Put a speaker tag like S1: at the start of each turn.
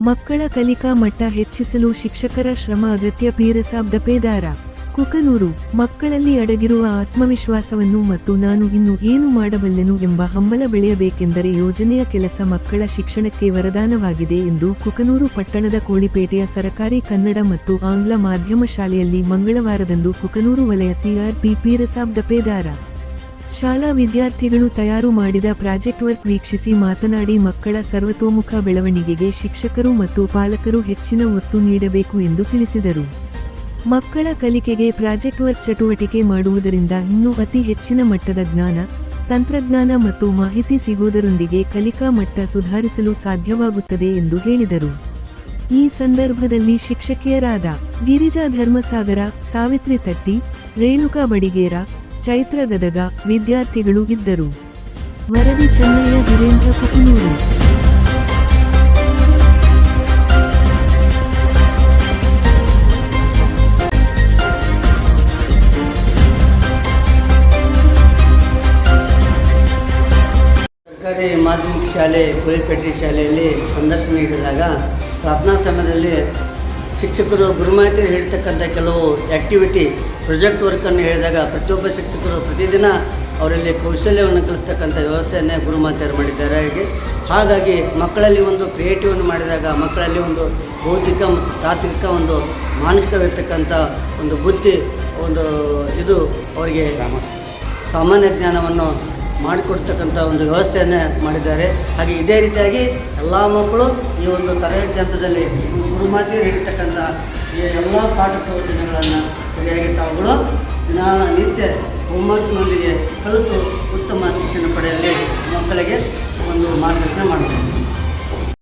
S1: ಮಕ್ಕಳ ಕಲಿಕಾ ಮಟ್ಟ ಹೆಚ್ಚಿಸಲು ಶಿಕ್ಷಕರ ಶ್ರಮ ಅಗತ್ಯ. ಪೀರಸಾಬ್ ದಪೇದಾರ, ಕುಕನೂರು. ಮಕ್ಕಳಲ್ಲಿ ಅಡಗಿರುವ ಆತ್ಮವಿಶ್ವಾಸವನ್ನು ಮತ್ತು ನಾನು ಇನ್ನು ಏನು ಮಾಡಬಲ್ಲೆನು ಎಂಬ ಹಂಬಲ ಬೆಳೆಯಬೇಕೆಂದರೆ ಯೋಜನೆಯ ಕೆಲಸ ಮಕ್ಕಳ ಶಿಕ್ಷಣಕ್ಕೆ ವರದಾನವಾಗಿದೆ ಎಂದು ಕುಕನೂರು ಪಟ್ಟಣದ ಕೋಳಿಪೇಟೆಯ ಸರಕಾರಿ ಕನ್ನಡ ಮತ್ತು ಆಂಗ್ಲ ಮಾಧ್ಯಮ ಶಾಲೆಯಲ್ಲಿ ಮಂಗಳವಾರದಂದು ಕುಕನೂರು ವಲಯ ಸಿಆರ್ಪಿ ಪೀರಸಾಬ್ ದಪೇದಾರ ಶಾಲಾ ವಿದ್ಯಾರ್ಥಿಗಳು ತಯಾರು ಮಾಡಿದ ಪ್ರಾಜೆಕ್ಟ್ ವರ್ಕ್ ವೀಕ್ಷಿಸಿ ಮಾತನಾಡಿ, ಮಕ್ಕಳ ಸರ್ವತೋಮುಖ ಬೆಳವಣಿಗೆಗೆ ಶಿಕ್ಷಕರು ಮತ್ತು ಪಾಲಕರು ಹೆಚ್ಚಿನ ಒತ್ತು ನೀಡಬೇಕು ಎಂದು ತಿಳಿಸಿದರು. ಮಕ್ಕಳ ಕಲಿಕೆಗೆ ಪ್ರಾಜೆಕ್ಟ್ ವರ್ಕ್ ಚಟುವಟಿಕೆ ಮಾಡುವುದರಿಂದ ಇನ್ನೂ ಅತಿ ಹೆಚ್ಚಿನ ಮಟ್ಟದ ಜ್ಞಾನ, ತಂತ್ರಜ್ಞಾನ ಮತ್ತು ಮಾಹಿತಿ ಸಿಗುವುದರೊಂದಿಗೆ ಕಲಿಕಾ ಮಟ್ಟ ಸುಧಾರಿಸಲು ಸಾಧ್ಯವಾಗುತ್ತದೆ ಎಂದು ಹೇಳಿದರು. ಈ ಸಂದರ್ಭದಲ್ಲಿ ಶಿಕ್ಷಕಿಯರಾದ ಗಿರಿಜಾ ಧರ್ಮಸಾಗರ, ಸಾವಿತ್ರಿ ತಟ್ಟಿ, ರೇಣುಕಾ ಬಡಿಗೇರ, ಚೈತ್ರ ಗದಗ ವಿದ್ಯಾರ್ಥಿಗಳು ಇದ್ದರು. ವರದಿ ಚೆನ್ನಯ್ಯ, ವೀರೇಂದ್ರ, ಕುಕನೂರು.
S2: ಸರ್ಕಾರಿ ಮಾಧ್ಯಮಿಕ ಶಾಲೆ ಕೋಳಿಪೇಟೆ ಶಾಲೆಯಲ್ಲಿ ಸಂದರ್ಶನ ನೀಡಿದಾಗ ಪ್ರಾರ್ಥನಾ ಸಮಯದಲ್ಲಿ ಶಿಕ್ಷಕರು ಗುರುಮಾಹಿತಿ ಹೇಳ್ತಕ್ಕಂಥ ಕೆಲವು ಆ್ಯಕ್ಟಿವಿಟಿ ಪ್ರಾಜೆಕ್ಟ್ ವರ್ಕನ್ನು ಹೇಳಿದಾಗ ಪ್ರತಿಯೊಬ್ಬ ಶಿಕ್ಷಕರು ಪ್ರತಿದಿನ ಅವರಲ್ಲಿ ಕೌಶಲ್ಯವನ್ನು ಕಲಿಸ್ತಕ್ಕಂಥ ವ್ಯವಸ್ಥೆಯನ್ನೇ ಗುರುಮಾತೆಯರು ಮಾಡಿದ್ದಾರೆ. ಹಾಗಾಗಿ ಮಕ್ಕಳಲ್ಲಿ ಒಂದು ಕ್ರಿಯೇಟಿವನ್ನು ಮಾಡಿದಾಗ ಮಕ್ಕಳಲ್ಲಿ ಒಂದು ಬೌದ್ಧಿಕ ಮತ್ತು ತಾತ್ವಿಕ ಒಂದು ಮಾನಸಿಕವಿರ್ತಕ್ಕಂಥ ಒಂದು ಬುದ್ಧಿ ಒಂದು ಇದು ಅವರಿಗೆ ಸಾಮಾನ್ಯ ಜ್ಞಾನವನ್ನು ಮಾಡಿಕೊಡ್ತಕ್ಕಂಥ ಒಂದು ವ್ಯವಸ್ಥೆಯನ್ನೇ ಮಾಡಿದ್ದಾರೆ. ಹಾಗೆ ಇದೇ ರೀತಿಯಾಗಿ ಎಲ್ಲ ಮಕ್ಕಳು ಈ ಒಂದು ತರಗತಿ ಹಂತದಲ್ಲಿ ಗುರುಮಾತೆಯರು ಹಿಡಿತಕ್ಕಂಥ ಈ ಎಲ್ಲ ಪಾಠ ಪ್ರವಚನಗಳನ್ನು ಸರಿಯಾಗಿ ತಾವುಗಳು ನಿತ್ಯ ಹೋಮ್ವರ್ಕ್ನೊಂದಿಗೆ ಕಲಿತು ಉತ್ತಮ ಶಿಕ್ಷಣ ಪಡೆಯಲು ಮಕ್ಕಳಿಗೆ ಒಂದು ಮಾರ್ಗದರ್ಶನ ಮಾಡಬೇಕು.